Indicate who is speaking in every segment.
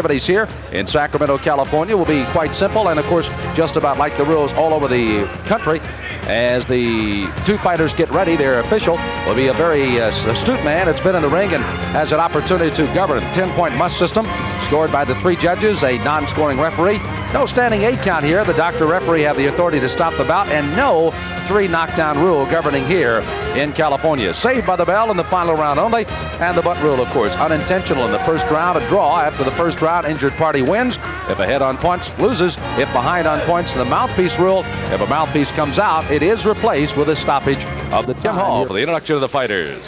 Speaker 1: Activities here in Sacramento, California will be quite simple, and of course just about like the rules all over the country. As the two fighters get ready, their official will be a very astute man that's been in the ring and has an opportunity to govern. 10-point must system scored by the three judges, a non-scoring referee. No standing 8 count here. The doctor referee have the authority to stop the bout, and no 3 knockdown rule governing here in California. Saved by the bell in the final round only, and the butt rule, of course, unintentional in the first round. A draw after the first round, injured party wins. If ahead on points, loses. If behind on points, the mouthpiece rule. If a mouthpiece comes out, it is replaced with a stoppage of the Tim Hall for the introduction of the fighters.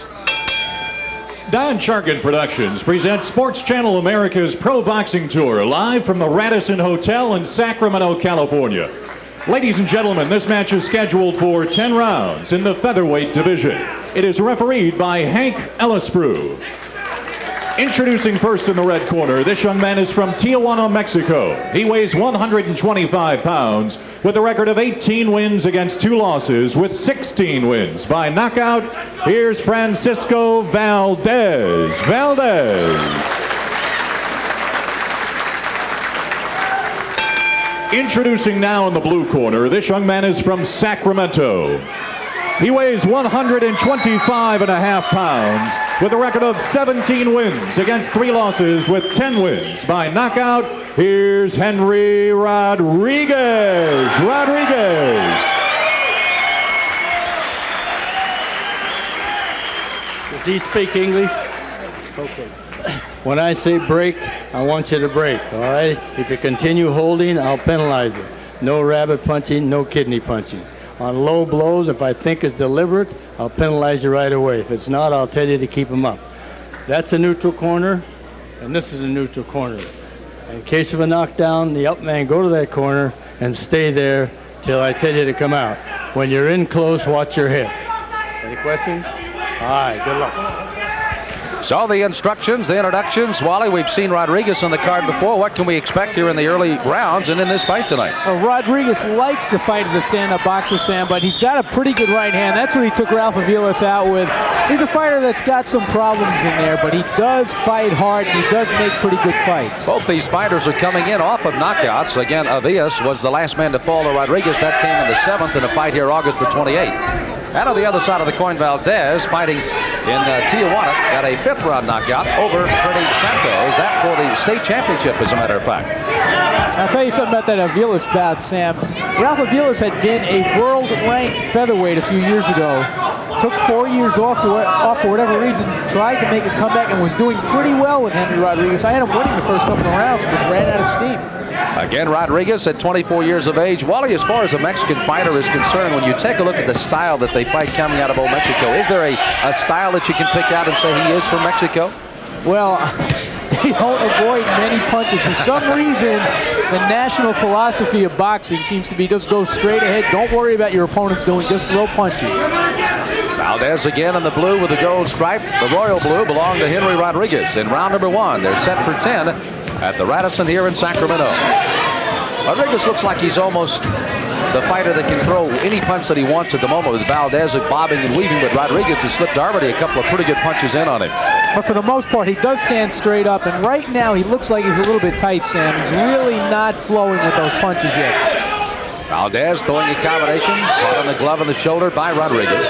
Speaker 2: Don Chargan Productions presents Sports Channel America's Pro Boxing Tour live from the Radisson Hotel in Sacramento, California. Ladies and gentlemen, this match is scheduled for 10 rounds in the featherweight division. It is refereed by Hank Ellisbrew. Introducing first in the red corner, this young man is from Tijuana, Mexico. He weighs 125 pounds with a record of 18 wins against 2 losses with 16 wins by knockout. Here's Francisco Valdez. Introducing now in the blue corner, this young man is from Sacramento. He weighs 125.5 pounds with a record of 17 wins against 3 losses with 10 wins by knockout. Here's Henry Rodriguez.
Speaker 3: Does he speak English? Okay. When I say break, I want you to break, all right? If you continue holding, I'll penalize you. No rabbit punching, no kidney punching. On low blows, if I think it's deliberate, I'll penalize you right away. If it's not, I'll tell you to keep them up. That's a neutral corner, and this is a neutral corner. In case of a knockdown, the up man go to that corner and stay there till I tell you to come out. When you're in close, watch your head. Any questions? All right, good luck.
Speaker 1: So the instructions, the introductions. Wally, we've seen Rodriguez on the card before. What can we expect here in the early rounds and in this fight tonight?
Speaker 4: Well, Rodriguez likes to fight as a stand-up boxer, Sam, but he's got a pretty good right hand. That's what he took Ralph Aviles out with. He's a fighter that's got some problems in there, but he does fight hard, and he does make pretty good fights.
Speaker 1: Both these fighters are coming in off of knockouts. Again, Aviles was the last man to fall to Rodriguez. That came in the 7th in a fight here August the 28th. And on the other side of the coin, Valdez fighting in Tijuana, got a 5th round knockout over Freddy Santos. That for the state championship, as a matter of fact.
Speaker 4: I'll tell you something about that Aviles bout, Sam. Ralph Aviles had been a world-ranked featherweight a few years ago. Took 4 years off for whatever reason, tried to make a comeback and was doing pretty well with Henry Rodriguez. I had him winning the first couple of rounds, just ran out of steam.
Speaker 1: Again, Rodriguez at 24 years of age. Wally, as far as a Mexican fighter is concerned, when you take a look at the style that they fight coming out of old Mexico, is there a style that you can pick out and say he is from Mexico?
Speaker 4: Well, they don't avoid many punches. For some reason, the national philosophy of boxing seems to be just go straight ahead. Don't worry about your opponents doing, just throw punches.
Speaker 1: Valdez again in the blue with the gold stripe. The royal blue belonged to Henry Rodriguez. In round number 1, they're set for 10 at the Radisson here in Sacramento. Rodriguez looks like he's almost the fighter that can throw any punch that he wants at the moment, with Valdez bobbing and weaving, but Rodriguez has slipped already a couple of pretty good punches in on him.
Speaker 4: But for the most part, he does stand straight up, and right now he looks like he's a little bit tight, Sam. He's really not flowing with those punches yet.
Speaker 1: Valdez throwing a combination, caught on the glove on the shoulder by Rodriguez.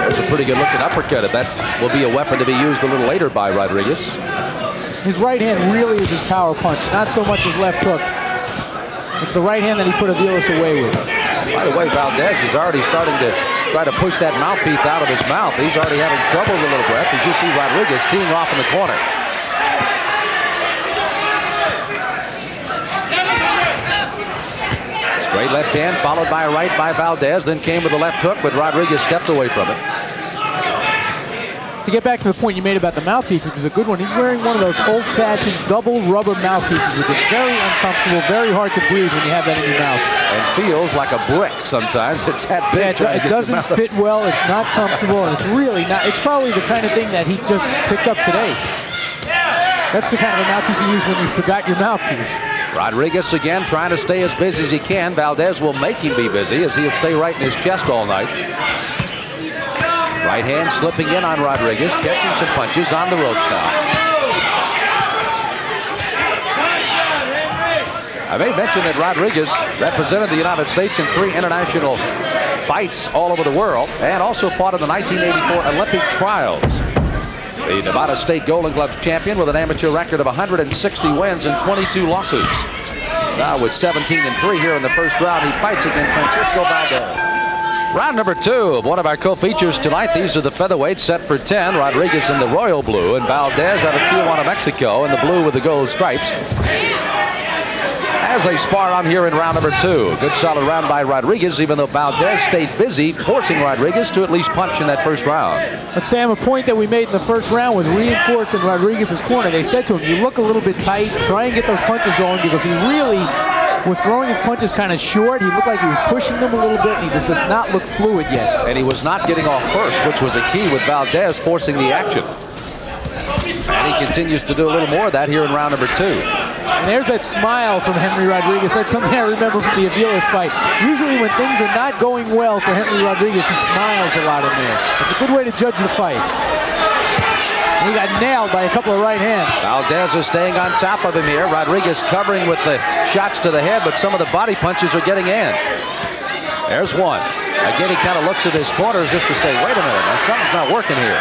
Speaker 1: There's a pretty good looking uppercut, if that will be a weapon to be used a little later by Rodriguez.
Speaker 4: His right hand really is his power punch, not so much his left hook. It's the right hand that he put Aviles away with.
Speaker 1: By the way, Valdez is already starting to try to push that mouthpiece out of his mouth. He's already having trouble with a little breath, as you see Rodriguez teeing off in the corner. Straight left hand, followed by a right by Valdez, then came with the left hook, but Rodriguez stepped away from it.
Speaker 4: To get back to the point you made about the mouthpiece, which is a good one, he's wearing one of those old-fashioned double rubber mouthpieces, which is very uncomfortable, very hard to breathe when you have that in your mouth.
Speaker 1: And feels like a brick sometimes. It's that big.
Speaker 4: Yeah, it doesn't fit well, it's not comfortable, and it's really not. It's probably the kind of thing that he just picked up today. That's the kind of a mouthpiece you use when you forgot your mouthpiece.
Speaker 1: Rodriguez again trying to stay as busy as he can. Valdez will make him be busy, as he'll stay right in his chest all night. Right hand slipping in on Rodriguez, catching some punches on the ropes now. mention that Rodriguez represented the United States in 3 international fights all over the world and also fought in the 1984 Olympic trials. The Nevada State Golden Gloves champion with an amateur record of 160 wins and 22 losses. Now with 17-3 here in the first round, he fights against Francisco Valdez. Round number 2 of one of our co-features tonight. These are the featherweights set for 10. Rodriguez in the royal blue and Valdez out of Tijuana, Mexico in the blue with the gold stripes. As they spar on here in round number 2. Good solid round by Rodriguez, even though Valdez stayed busy forcing Rodriguez to at least punch in that first round.
Speaker 4: But Sam, a point that we made in the first round was reinforcing Rodriguez's corner. They said to him, you look a little bit tight, try and get those punches going, because he really was throwing his punches kind of short. He looked like he was pushing them a little bit, and he just does not look fluid yet.
Speaker 1: And he was not getting off first, which was a key with Valdez forcing the action. And he continues to do a little more of that here in round number 2.
Speaker 4: And there's that smile from Henry Rodriguez. That's something I remember from the Aviles fight. Usually when things are not going well for Henry Rodriguez, he smiles a lot in there. It's a good way to judge the fight. He got nailed by a couple of right hands.
Speaker 1: Valdez is staying on top of him here. Rodriguez covering with the shots to the head, but some of the body punches are getting in. There's one. Again, he kind of looks at his corners just to say, wait a minute, now something's not working here.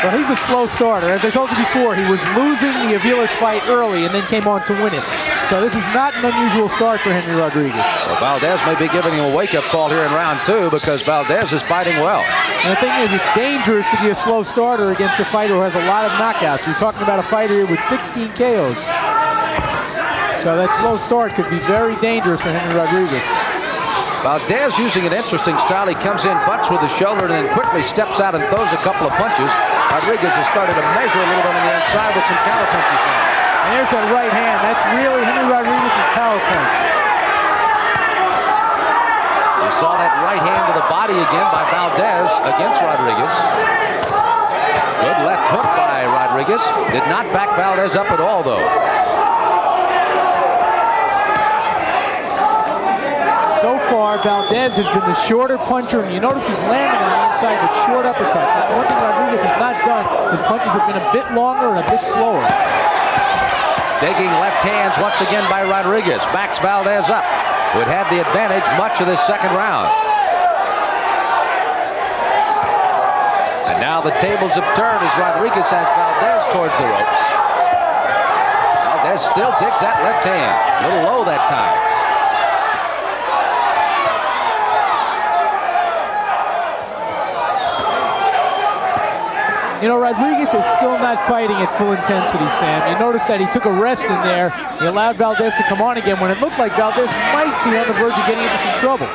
Speaker 4: Well, he's a slow starter. As I told you before, he was losing the Aviles fight early and then came on to win it. So this is not an unusual start for Henry Rodriguez.
Speaker 1: Well, Valdez may be giving him a wake-up call here in round 2 because Valdez is fighting well.
Speaker 4: And the thing is, it's dangerous to be a slow starter against a fighter who has a lot of knockouts. You're talking about a fighter here with 16 KOs. So that slow start could be very dangerous for Henry Rodriguez.
Speaker 1: Valdez using an interesting style. He comes in, butts with the shoulder, and then quickly steps out and throws a couple of punches. Rodriguez has started to measure a little bit on the outside with some counter punches now.
Speaker 4: And there's that right hand. That's really Henry Rodriguez's power punch.
Speaker 1: You saw that right hand to the body again by Valdez against Rodriguez. Good left hook by Rodriguez. Did not back Valdez up at all, though.
Speaker 4: So far, Valdez has been the shorter puncher, and you notice he's landing on the inside with short uppercuts. That's one thing Rodriguez has not done. His punches have been a bit longer and a bit slower.
Speaker 1: Digging left hands once again by Rodriguez. Backs Valdez up. Would have the advantage much of this second round. And now the tables have turned as Rodriguez has Valdez towards the ropes. Valdez still digs that left hand. A little low that time.
Speaker 4: You know, Rodriguez is still not fighting at full intensity, Sam. You notice that he took a rest in there. He allowed Valdez to come on again when it looked like Valdez might be on the verge of getting into some trouble.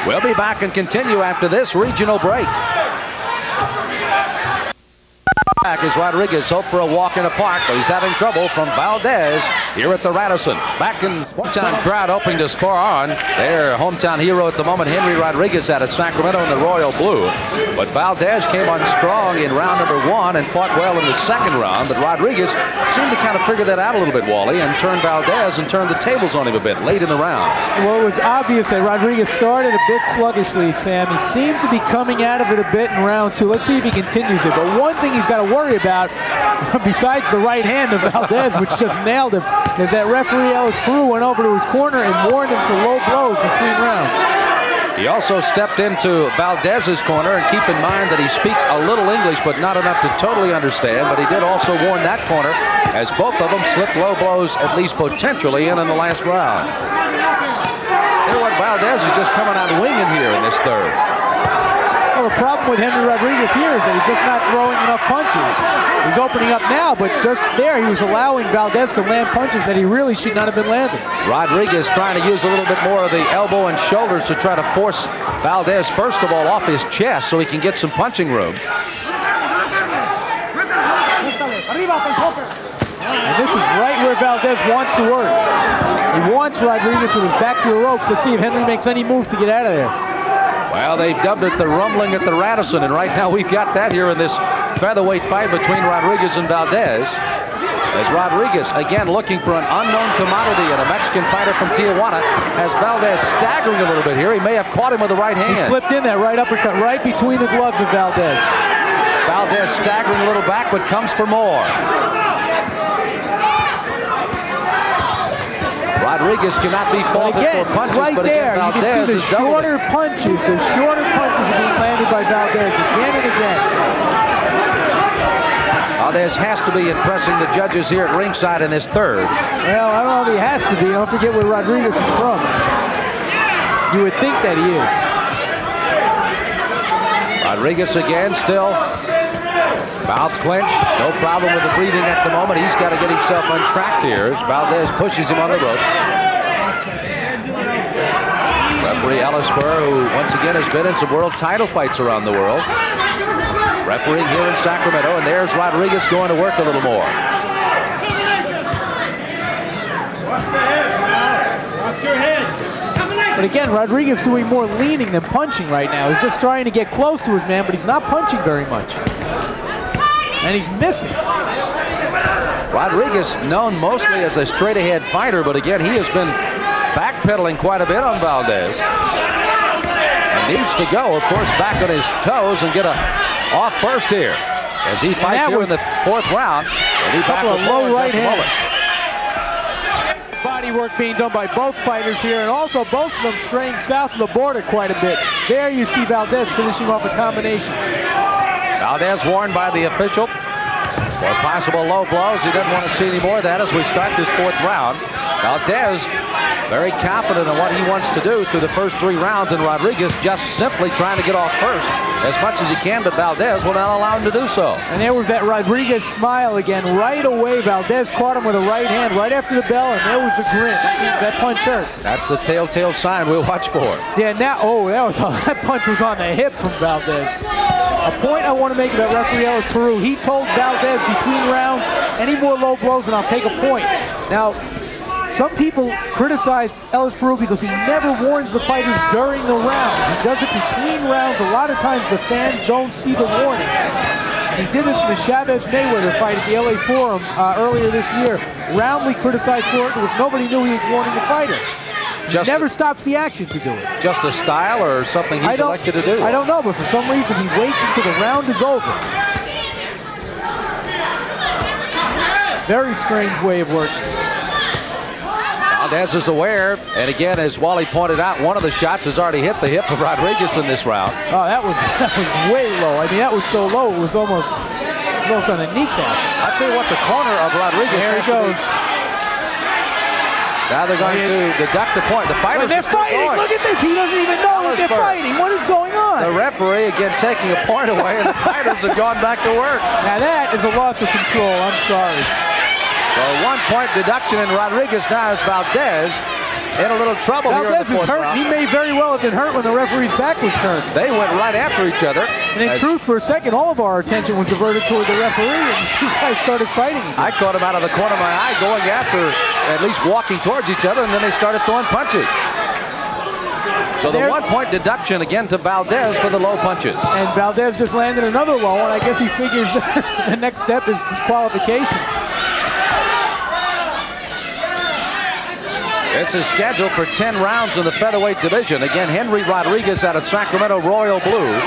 Speaker 1: We'll be back and continue after this regional break. Back as Rodriguez hoped for a walk in the park, but he's having trouble from Valdez here at the Radisson. Back in hometown crowd hoping to spar on. Their hometown hero at the moment, Henry Rodriguez, out of Sacramento in the royal blue. But Valdez came on strong in round number 1 and fought well in the second round. But Rodriguez seemed to kind of figure that out a little bit, Wally, and turned Valdez and turned the tables on him a bit late in the round.
Speaker 4: Well, it was obvious that Rodriguez started a bit sluggishly, Sam. He seemed to be coming out of it a bit in round 2. Let's see if he continues it. But one thing he's got to worry about, besides the right hand of Valdez, which just nailed him, is that referee Ellis Crew went over to his corner and warned him for low blows between rounds.
Speaker 1: He also stepped into Valdez's corner, and keep in mind that he speaks a little English, but not enough to totally understand. But he did also warn that corner, as both of them slipped low blows, at least potentially, in the last round. Tell you what, Valdez is just coming out winging here in this third.
Speaker 4: Well, the problem with Henry Rodriguez here is that he's just not throwing enough punches. He's opening up now, but just there he was allowing Valdez to land punches that he really should not have been landing.
Speaker 1: Rodriguez trying to use a little bit more of the elbow and shoulders to try to force Valdez, first of all, off his chest so he can get some punching room.
Speaker 4: And this is right where Valdez wants to work. He wants Rodriguez with his back to the ropes. Let's see if Henry makes any move to get out of there.
Speaker 1: Well, they've dubbed it the rumbling at the Radisson, and right now we've got that here in this featherweight fight between Rodriguez and Valdez. As Rodriguez, again, looking for an unknown commodity and a Mexican fighter from Tijuana, has Valdez staggering a little bit here. He may have caught him with the right hand.
Speaker 4: He slipped in that right uppercut right between the gloves of Valdez.
Speaker 1: Valdez staggering a little back, but comes for more. Rodriguez cannot be faulted
Speaker 4: Again,
Speaker 1: for punches,
Speaker 4: right
Speaker 1: but
Speaker 4: there,
Speaker 1: again,
Speaker 4: you can
Speaker 1: Valdez
Speaker 4: see the
Speaker 1: is doubled.
Speaker 4: shorter punches are being landed by Valdez again and again.
Speaker 1: Valdez has to be impressing the judges here at ringside in this third.
Speaker 4: Well, I don't know if he has to be. Don't forget where Rodriguez is from. You would think that he is.
Speaker 1: Rodriguez again, still mouth clenched. No problem with the breathing at the moment. He's got to get himself untracked here as Valdez pushes him on the rope. Referee Ellisper, who once again has been in some world title fights around the world, refereeing here in Sacramento, and there's Rodriguez going to work a little more.
Speaker 3: Watch your head.
Speaker 4: But again, Rodriguez doing more leaning than punching right now. He's just trying to get close to his man, but he's not punching very much. And he's missing.
Speaker 1: Rodriguez known mostly as a straight-ahead fighter, but again, he has been backpedaling quite a bit on Valdez. And needs to go, of course, back on his toes and get a off first here as he fights here in the fourth round. And he back
Speaker 4: couple of low right hands.
Speaker 1: moment.
Speaker 4: Body work being done by both fighters here, and also both of them straying south of the border quite a bit. There you see Valdez finishing off a combination.
Speaker 1: Valdez warned by the official for possible low blows. He doesn't want to see any more of that as we start this fourth round. Valdez very confident in what he wants to do through the first 3 rounds, and Rodriguez just simply trying to get off first as much as he can, but Valdez will not allow him to do so.
Speaker 4: And there was that Rodriguez smile again. Right away, Valdez caught him with a right hand right after the bell, and there was the grin. That punch hurt.
Speaker 1: That's the telltale sign we'll watch for.
Speaker 4: Yeah, now, that punch was on the hip from Valdez. A point I want to make about referee Ellis Peru. He told Valdez between rounds, any more low blows and I'll take a point. Now, some people criticize Ellis Peru because he never warns the fighters during the round. He does it between rounds. A lot of times the fans don't see the warning. He did this in the Chavez-Mayweather fight at the LA Forum earlier this year. Roundly criticized for it because nobody knew he was warning the fighter. He never stops the action to do it.
Speaker 1: Just a style or something he's elected to do?
Speaker 4: I don't know, but for some reason he waits until the round is over. Very strange way of working.
Speaker 1: Valdez is aware, and again, as Wally pointed out, one of the shots has already hit the hip of Rodriguez in this round.
Speaker 4: Oh, that was way low. I mean, that was so low, it was almost on the kneecap.
Speaker 1: I'll tell you what, the corner of Rodriguez.
Speaker 4: There he goes.
Speaker 1: Now they're going to deduct the point. The fighters
Speaker 4: they're fighting.
Speaker 1: Going.
Speaker 4: Look at this. He doesn't even know that they're fighting. What is going on?
Speaker 1: The referee again taking a point away, and the fighters have gone back to work.
Speaker 4: Now that is a loss of control. I'm sorry.
Speaker 1: So 1-point deduction, and Rodriguez now is Valdez in a little trouble here in the fourth round.
Speaker 4: He may very well have been hurt when the referee's back was turned.
Speaker 1: They went right after each other.
Speaker 4: And in truth, for a second, all of our attention was diverted toward the referee, and the two guys started fighting again.
Speaker 1: I caught him out of the corner of my eye going after, at least walking towards each other, and then they started throwing punches. So the 1-point deduction again to Valdez for the low punches. And
Speaker 4: Valdez just landed another low, and I guess he figures the next step is disqualification.
Speaker 1: This is scheduled for 10 rounds in the featherweight division. Again, Henry Rodriguez out of Sacramento Royal Blue.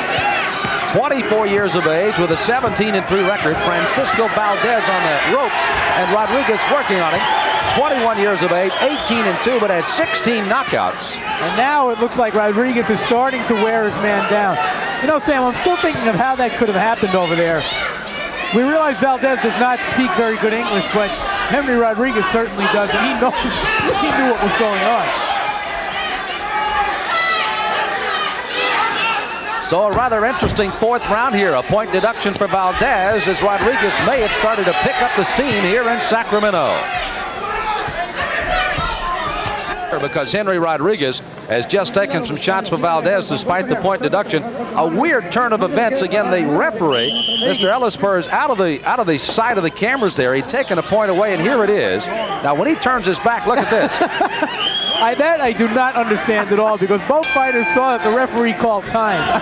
Speaker 1: 24 years of age with a 17-3 record. Francisco Valdez on the ropes, and Rodriguez working on him. 21 years of age, 18-2, but has 16 knockouts.
Speaker 4: And now it looks like Rodriguez is starting to wear his man down. You know, Sam, I'm still thinking of how that could have happened over there. We realize Valdez does not speak very good English, but Henry Rodriguez certainly does, and he knows, he knew what was going on.
Speaker 1: So a rather interesting fourth round here. A point deduction for Valdez as Rodriguez may have started to pick up the steam here in Sacramento. Because Henry Rodriguez has just taken some shots for Valdez despite the point deduction. A weird turn of events. Again, the referee, Mr. Ellisper, is out of the side of the cameras there. He'd taken a point away, and here it is. Now, when he turns his back, look at this.
Speaker 4: That I do not understand at all, because both fighters saw that the referee called time.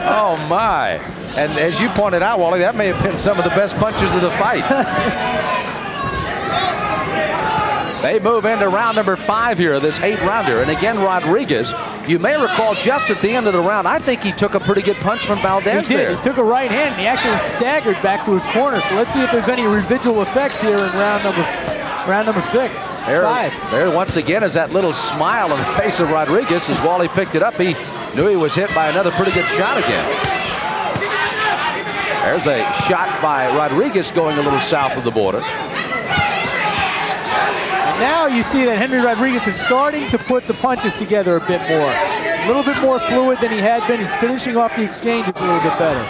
Speaker 1: Oh, my. And as you pointed out, Wally, that may have been some of the best punches of the fight. They move into round number 5 here, this 8-rounder. And again, Rodriguez, you may recall just at the end of the round, I think he took a pretty good punch from Valdez there.
Speaker 4: He took a right hand, and he actually staggered back to his corner. So let's see if there's any residual effect here in round number 6.
Speaker 1: There once again is that little smile on the face of Rodriguez as Wally picked it up. He knew he was hit by another pretty good shot again. There's a shot by Rodriguez going a little south of the border.
Speaker 4: And now you see that Henry Rodriguez is starting to put the punches together a bit more. A little bit more fluid than he had been. He's finishing off the exchanges a little bit better.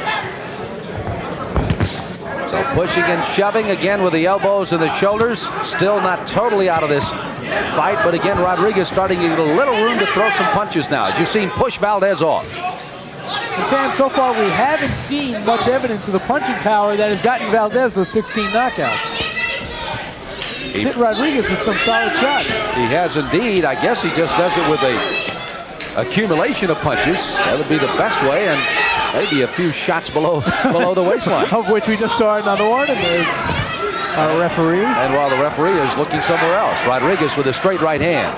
Speaker 1: So pushing and shoving again with the elbows and the shoulders. Still not totally out of this fight, but again, Rodriguez starting to get a little room to throw some punches now, as you've seen push Valdez off.
Speaker 4: And Sam, so far we haven't seen much evidence of the punching power that has gotten Valdez those 16 knockouts. He's hit Rodriguez with some solid shots.
Speaker 1: He has indeed. I guess he just does it with a accumulation of punches. That would be the best way, and maybe a few shots below the waistline.
Speaker 4: Of which we just saw another one, and there's our referee.
Speaker 1: And while the referee is looking somewhere else, Rodriguez with a straight right hand.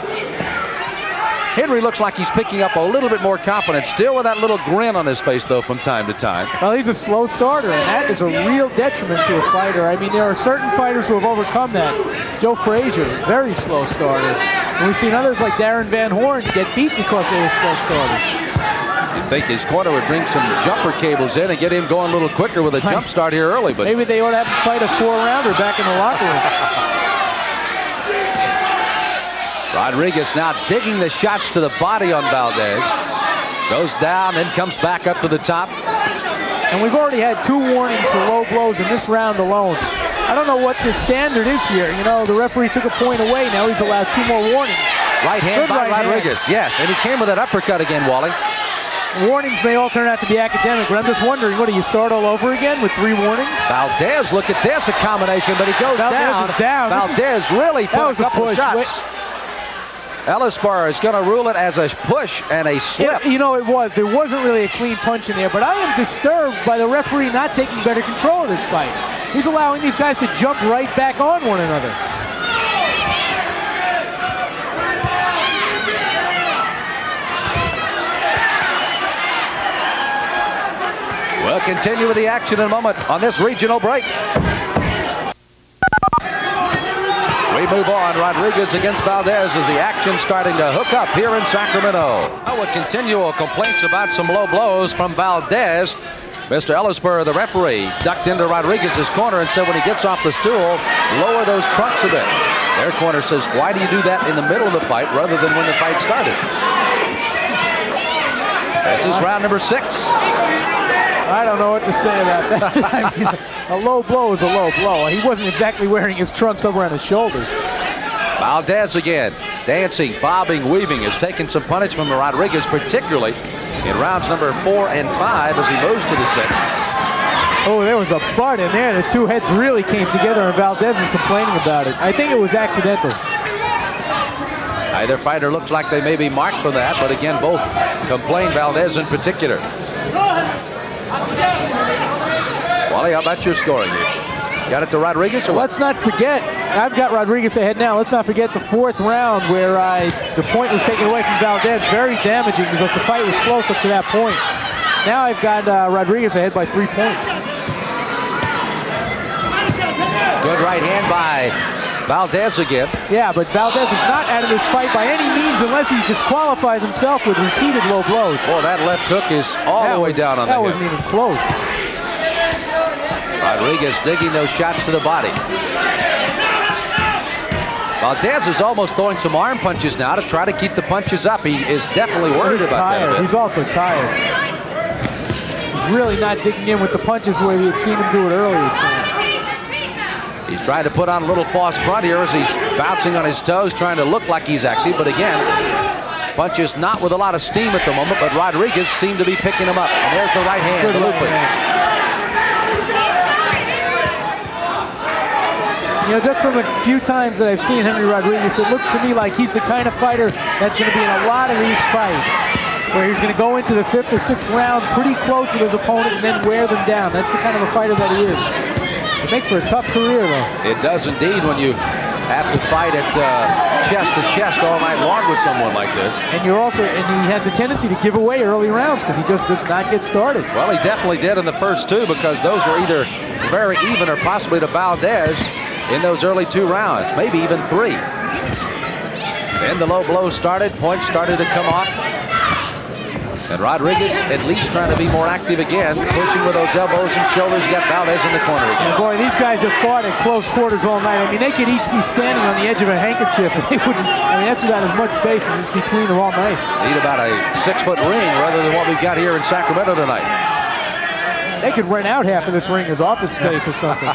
Speaker 1: Henry looks like he's picking up a little bit more confidence, still with that little grin on his face, though, from time to time.
Speaker 4: Well, he's a slow starter, and that is a real detriment to a fighter. I mean, there are certain fighters who have overcome that. Joe Frazier, very slow starter. And we've seen others like Darren Van Horn get beat because they were slow starters.
Speaker 1: You'd think his corner would bring some jumper cables in and get him going a little quicker with a jump start here early. But
Speaker 4: maybe they ought to have him fight a 4-rounder back in the locker room.
Speaker 1: Rodriguez now digging the shots to the body on Valdez. Goes down, then comes back up to the top.
Speaker 4: And we've already had 2 warnings for low blows in this round alone. I don't know what the standard is here. You know, the referee took a point away. Now he's allowed 2 more warnings.
Speaker 1: Right hand by Rodriguez. Yes, and he came with that uppercut again, Wally.
Speaker 4: Warnings may all turn out to be academic, but I'm just wondering, what do you start all over again with 3 warnings?
Speaker 1: Valdez, look at this, a combination, but he goes down. Valdez really put a couple of shots. Ellisbar is going to rule it as a push and a slip.
Speaker 4: You know, it was. There wasn't really a clean punch in there, but I am disturbed by the referee not taking better control of this fight. He's allowing these guys to jump right back on one another.
Speaker 1: We'll continue with the action in a moment on this regional break. We move on. Rodriguez against Valdez as the action starting to hook up here in Sacramento. Now with continual complaints about some low blows from Valdez, Mr. Ellisberg, the referee, ducked into Rodriguez's corner and said when he gets off the stool, lower those trunks a bit. Their corner says, why do you do that in the middle of the fight rather than when the fight started? This is round number 6.
Speaker 4: I don't know what to say about that. I mean, a low blow is a low blow. He wasn't exactly wearing his trunks over on his shoulders.
Speaker 1: Valdez again, dancing, bobbing, weaving, is taking some punishment from Rodriguez, particularly in rounds number 4 and 5 as he moves to the 6th.
Speaker 4: Oh, there was a butt in there. The 2 heads really came together, and Valdez is complaining about it. I think it was accidental.
Speaker 1: Either fighter looks like they may be marked for that, but again, both complain, Valdez in particular. Wally, how about your scoring here? Got it to Rodriguez? Or
Speaker 4: let's not forget, I've got Rodriguez ahead now. Let's not forget the 4th round where the point was taken away from Valdez. Very damaging because the fight was close up to that point. Now I've got Rodriguez ahead by 3 points.
Speaker 1: Good right hand by Valdez again.
Speaker 4: Yeah, but Valdez is not out of this fight by any means unless he disqualifies himself with repeated low blows.
Speaker 1: Boy, that left hook is all the way down on the hip.
Speaker 4: That wasn't even close.
Speaker 1: Rodriguez digging those shots to the body. Valdez is almost throwing some arm punches now to try to keep the punches up. He is definitely worried about that a bit.
Speaker 4: He's also tired. He's really not digging in with the punches the way we had seen him do it earlier.
Speaker 1: He's trying to put on a little false front here as he's bouncing on his toes, trying to look like he's active. But again, punches not with a lot of steam at the moment, but Rodriguez seemed to be picking them up. And there's the right hand.
Speaker 4: Good right hand. You know, just from a few times that I've seen Henry Rodriguez, it looks to me like he's the kind of fighter that's going to be in a lot of these fights, where he's going to go into the 5th or 6th round pretty close with his opponent and then wear them down. That's the kind of a fighter that he is. It makes for a tough career, though.
Speaker 1: It does indeed when you have to fight at chest to chest all night long with someone like this.
Speaker 4: And he has a tendency to give away early rounds because he just does not get started.
Speaker 1: Well, he definitely did in the first 2 because those were either very even or possibly to Valdez. in those early 2 rounds, maybe even 3. Then the low blow started, points started to come off. And Rodriguez at least trying to be more active again, pushing with those elbows and shoulders. Got Valdez in the corner again.
Speaker 4: And boy, these guys have fought at close quarters all night. I mean, they could each be standing on the edge of a handkerchief, and they wouldn't. I mean, that's about as much space as is between them all night.
Speaker 1: Need about a 6-foot ring rather than what we've got here in Sacramento tonight.
Speaker 4: They could rent out half of this ring as office space or something.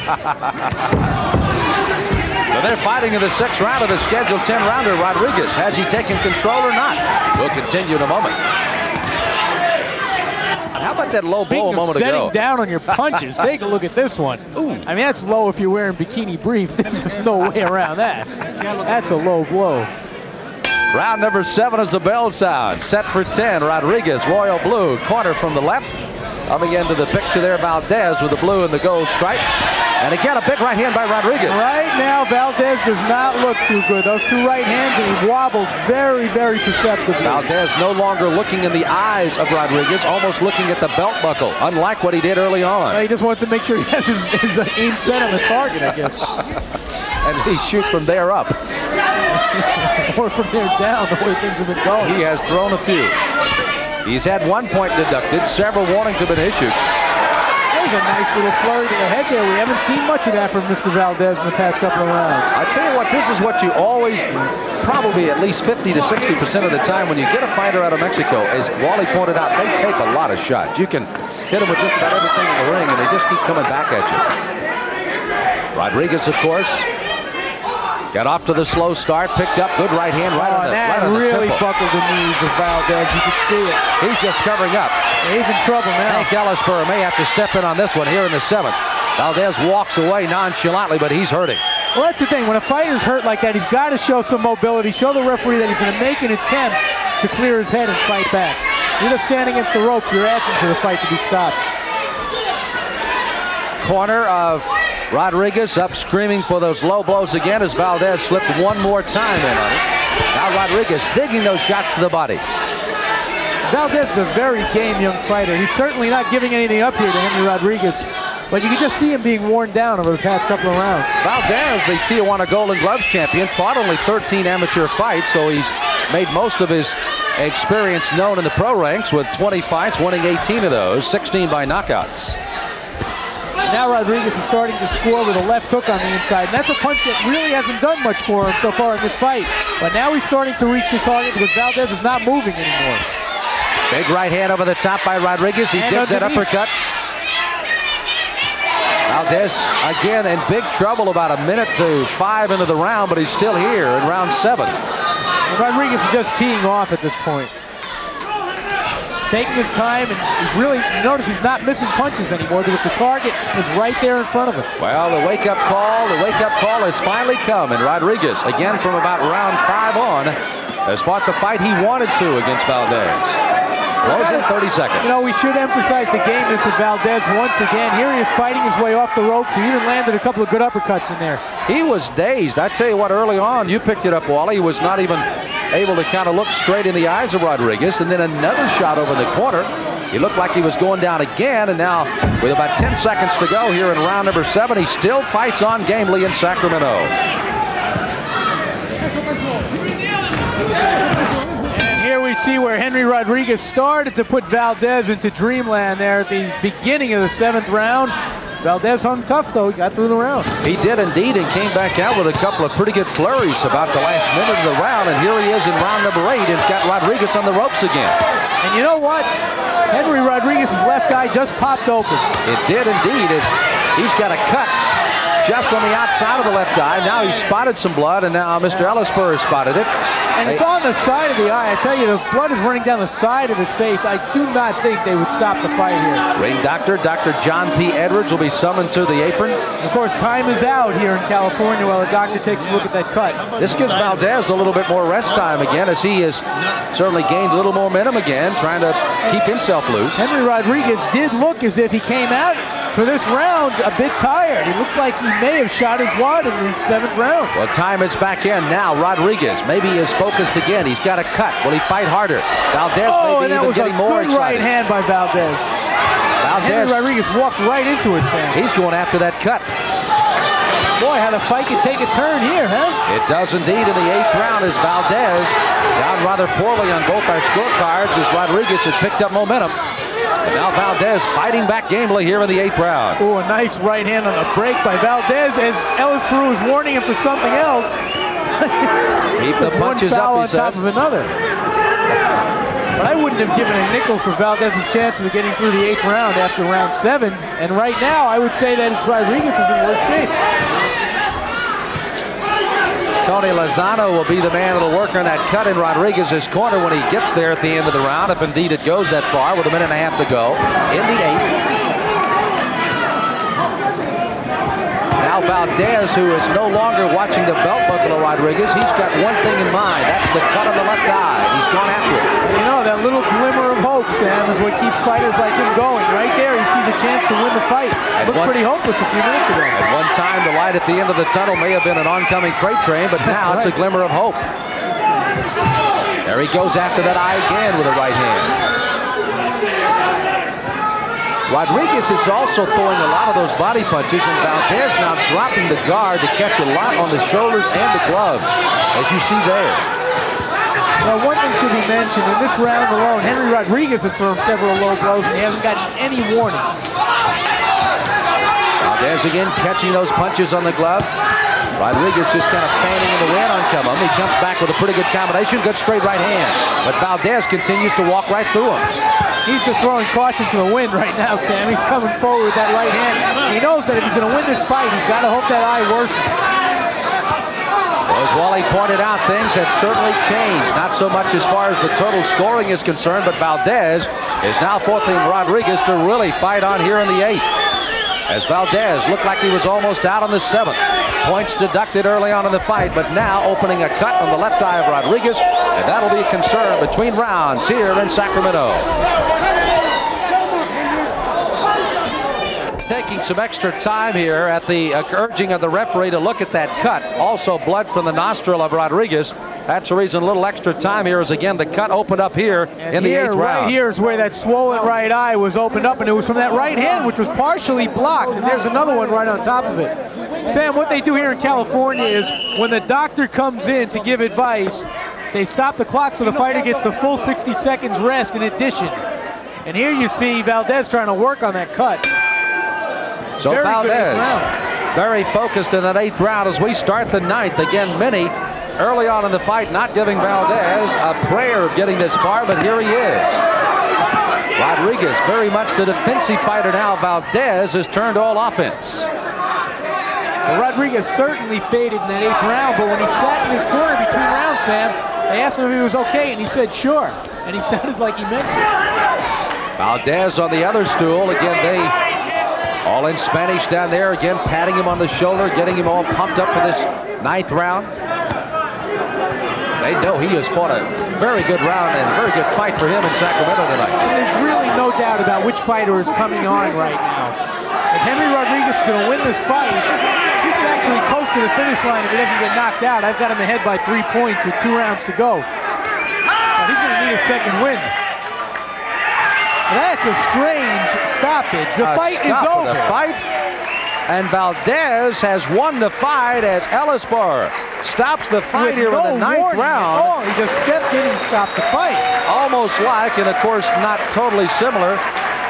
Speaker 1: So they're fighting in the 6th round of the scheduled 10-rounder. Rodriguez, has he taken control or not? We'll continue in a moment. How about that low blow a moment ago?
Speaker 4: Setting down on your punches, take a look at this one. Ooh. I mean, that's low if you're wearing bikini briefs. There's just no way around that. That's a low blow.
Speaker 1: Round number 7 is the bell sound. Set for 10. Rodriguez, royal blue, corner from the left. Coming into the picture there, Valdez with the blue and the gold stripe. And again, a big right hand by Rodriguez.
Speaker 4: Right now, Valdez does not look too good. Those 2 right hands, and he wobbled very, very perceptibly.
Speaker 1: Valdez no longer looking in the eyes of Rodriguez, almost looking at the belt buckle, unlike what he did early on.
Speaker 4: Well, he just wants to make sure he has his aim set on the target, I guess.
Speaker 1: And he shoot from there up.
Speaker 4: Or from there down, the way things have been going.
Speaker 1: He has thrown a few. He's had 1 point deducted. Several warnings have been issued.
Speaker 4: There's a nice little flurry to the head there. We haven't seen much of that from Mr. Valdez in the past couple of rounds.
Speaker 1: I tell you what, this is what you always, probably at least 50 to 60% of the time when you get a fighter out of Mexico, as Wally pointed out, they take a lot of shots. You can hit them with just about everything in the ring, and they just keep coming back at you. Rodriguez, of course, got off to the slow start, picked up good right hand right on the temple.
Speaker 4: Really buckled the knees of Valdez. You can see it.
Speaker 1: He's just covering up.
Speaker 4: He's in trouble now.
Speaker 1: Hank Ellisper may have to step in on this one here in the 7th. Valdez walks away nonchalantly, but he's hurting.
Speaker 4: Well, that's the thing. When a fighter's hurt like that, he's got to show some mobility, show the referee that he's going to make an attempt to clear his head and fight back. You're just standing against the ropes. You're asking for the fight to be stopped.
Speaker 1: Corner of Rodriguez up screaming for those low blows again as Valdez slipped 1 more time in on it. Now Rodriguez digging those shots to the body.
Speaker 4: Valdez is a very game young fighter. He's certainly not giving anything up here to Henry Rodriguez, but you can just see him being worn down over the past couple of rounds.
Speaker 1: Valdez, the Tijuana Golden Gloves champion, fought only 13 amateur fights, so he's made most of his experience known in the pro ranks with 20 fights, winning 18 of those, 16 by knockouts.
Speaker 4: Now Rodriguez is starting to score with a left hook on the inside, and that's a punch that really hasn't done much for him so far in this fight. But now he's starting to reach the target because Valdez is not moving anymore.
Speaker 1: Big right hand over the top by Rodriguez. He digs that uppercut. Valdez again in big trouble, about 1 minute to 5 into the round, but he's still here in round 7.
Speaker 4: And Rodriguez is just teeing off at this point. Taking his time, and he's really, you notice he's not missing punches anymore because the target is right there in front of him.
Speaker 1: Well, the wake-up call has finally come, and Rodriguez, again from about round 5 on, has fought the fight he wanted to against Valdez. Close in 30 seconds.
Speaker 4: You know, we should emphasize the gameness of Valdez once again. Here he is fighting his way off the ropes. He even landed a couple of good uppercuts in there.
Speaker 1: He was dazed. I tell you what, early on, you picked it up, Wally. He was not even able to kind of look straight in the eyes of Rodriguez, and then another shot over the corner. He looked like he was going down again, and now with about 10 seconds to go here in round number 7, he still fights on gamely in Sacramento.
Speaker 4: And here we see where Henry Rodriguez started to put Valdez into dreamland there at the beginning of the 7th round. Valdez hung tough, though. He got through the round.
Speaker 1: He did indeed, and came back out with a couple of pretty good flurries about the last minute of the round, and here he is in round number 8 and got Rodriguez on the ropes again.
Speaker 4: And you know what? Henry Rodriguez's left eye just popped open.
Speaker 1: It did indeed. He's got a cut just on the outside of the left eye. Now he's spotted some blood, and now Mr. Ellisper has spotted it.
Speaker 4: And it's on the side of the eye. I tell you, the blood is running down the side of his face. I do not think they would stop the fight here.
Speaker 1: Ring doctor, Dr. John P. Edwards, will be summoned to the apron.
Speaker 4: Of course, time is out here in California while the doctor takes a look at that cut.
Speaker 1: This gives Valdez a little bit more rest time again, as he has certainly gained a little momentum again, trying to keep himself loose.
Speaker 4: Henry Rodriguez did look as if he came out for this round a bit tired. It looks like he may have shot his wad in the 7th round.
Speaker 1: Well, time is back in now. Rodriguez maybe is focused again. He's got a cut. Will he fight harder? Valdez maybe even getting more excited.
Speaker 4: Oh, and that was a good right hand by Valdez. Henry Rodriguez walked right into it, Sam.
Speaker 1: He's going after that cut.
Speaker 4: Boy, how the fight could take a turn here, huh?
Speaker 1: It does indeed in the 8th round as Valdez, down rather poorly on both our scorecards as Rodriguez has picked up momentum. And now Valdez fighting back gamely here in the 8th round.
Speaker 4: Oh, a nice right hand on the break by Valdez as Ellis Peru is warning him for something else.
Speaker 1: Keep the punches
Speaker 4: one foul
Speaker 1: up, he
Speaker 4: on top
Speaker 1: says.
Speaker 4: of another. But I wouldn't have given a nickel for Valdez's chances of getting through the 8th round after round 7. And right now, I would say that it's Rodriguez who's in worse shape.
Speaker 1: Tony Lozano will be the man that'll work on that cut in Rodriguez's corner when he gets there at the end of the round, if indeed it goes that far, with a minute and a half to go in the 8th. Now Valdez, who is no longer watching the belt buckle of Rodriguez, he's got one thing in mind. That's the cut on the left eye. He's gone after it.
Speaker 4: You know, that little glimmer of hope, Sam, is what keeps fighters like him going. Right there, he sees a chance to win the fight. Looked pretty hopeless a few minutes ago.
Speaker 1: At one time, the light at the end of the tunnel may have been an oncoming freight train, but now it's a glimmer of hope. There he goes after that eye again with a right hand. Rodriguez is also throwing a lot of those body punches, and Valdez now dropping the guard to catch a lot on the shoulders and the gloves, as you see there.
Speaker 4: Now, one thing should be mentioned, in this round alone, Henry Rodriguez has thrown several low blows, and he hasn't gotten any warning.
Speaker 1: Valdez again catching those punches on the glove. Rodriguez just kind of fanning in the wind on come him. He jumps back with a pretty good combination, good straight right hand. But Valdez continues to walk right through him.
Speaker 4: He's just throwing caution to the wind right now, Sam. He's coming forward with that right hand. He knows that if he's going to win this fight, he's got to hope that eye worsens.
Speaker 1: Well, as Wally pointed out, things have certainly changed. Not so much as far as the total scoring is concerned, but Valdez is now forcing Rodriguez to really fight on here in the 8th. As Valdez looked like he was almost out on the 7th. Points deducted early on in the fight, but now opening a cut on the left eye of Rodriguez, and that'll be a concern between rounds here in Sacramento. Taking some extra time here at the urging of the referee to look at that cut. Also blood from the nostril of Rodriguez. That's the reason a little extra time here is, again, the cut opened up here in the 8th round.
Speaker 4: Right here is where that swollen right eye was opened up, and it was from that right hand, which was partially blocked, and there's another one right on top of it. Sam, what they do here in California is when the doctor comes in to give advice, they stop the clock so the fighter gets the full 60 seconds rest in addition. And here you see Valdez trying to work on that cut.
Speaker 1: So Valdez, very focused in that 8th round as we start the 9th. Again, many early on in the fight not giving Valdez a prayer of getting this far, but here he is. Rodriguez, very much the defensive fighter now. Valdez has turned all offense.
Speaker 4: Well, Rodriguez certainly faded in that 8th round, but when he sat in his corner between rounds, Sam, they asked him if he was okay, and he said sure, and he sounded like he meant it.
Speaker 1: Valdez on the other stool. Again, they all in Spanish down there, again patting him on the shoulder, getting him all pumped up for this 9th round. They know he has fought a very good round and very good fight for him in Sacramento tonight.
Speaker 4: There's really no doubt about which fighter is coming on right now. If Henry Rodriguez is going to win this fight, he can actually coast to the finish line if he doesn't get knocked out. I've got him ahead by 3 points with 2 rounds to go. Now, he's going to need a second win. That's a strange stoppage. The fight is over.
Speaker 1: The fight, and Valdez has won the fight as Ellisbar stops the fight here in the 9th round.
Speaker 4: Oh, he just stepped in and stopped the fight.
Speaker 1: Almost like, and of course not totally similar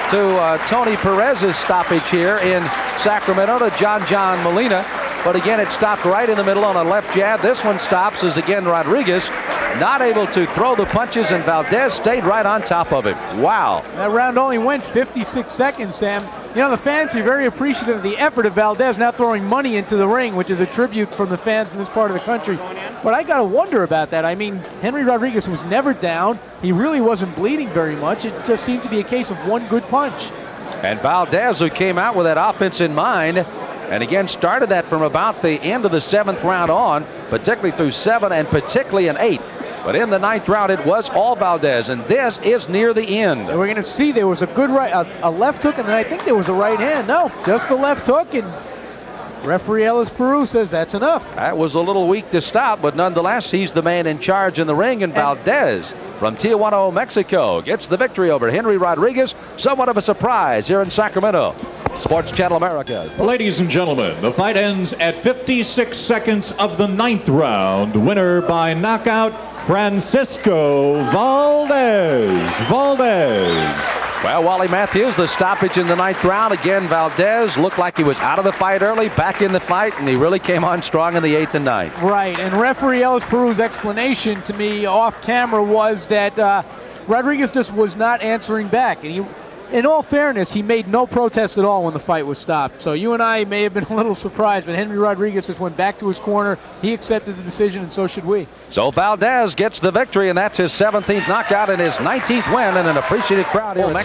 Speaker 1: to Tony Perez's stoppage here in Sacramento to John Molina. But again, it stopped right in the middle on a left jab. This one stops as again Rodriguez not able to throw the punches, and Valdez stayed right on top of him. Wow.
Speaker 4: That round only went 56 seconds, Sam. You know, the fans are very appreciative of the effort of Valdez now throwing money into the ring, which is a tribute from the fans in this part of the country. But I got to wonder about that. I mean, Henry Rodriguez was never down. He really wasn't bleeding very much. It just seemed to be a case of one good punch.
Speaker 1: And Valdez, who came out with that offense in mind, and again started that from about the end of the 7th round on, particularly through 7 and particularly in 8. But in the 9th round, it was all Valdez, and this is near the end.
Speaker 4: And we're going to see there was a good a left hook, and then I think there was a right hand. No, just the left hook, and referee Ellis Peru says that's enough.
Speaker 1: That was a little weak to stop, but nonetheless, he's the man in charge in the ring, and Valdez from Tijuana, Mexico, gets the victory over Henry Rodriguez. Somewhat of a surprise here in Sacramento. Sports Channel America.
Speaker 2: Ladies and gentlemen, the fight ends at 56 seconds of the 9th round. Winner by knockout, Francisco Valdez.
Speaker 1: Well, Wally Matthews, the stoppage in the 9th round. Again, Valdez looked like he was out of the fight early, back in the fight, and he really came on strong in the 8th and 9th.
Speaker 4: Right, and referee Ellis Peru's explanation to me off camera was that Rodriguez just was not answering back. And in all fairness, he made no protest at all when the fight was stopped. So you and I may have been a little surprised, but Henry Rodriguez just went back to his corner. He accepted the decision, and so should we.
Speaker 1: So Valdez gets the victory, and that's his 17th knockout and his 19th win, and an appreciative crowd here in Mexico.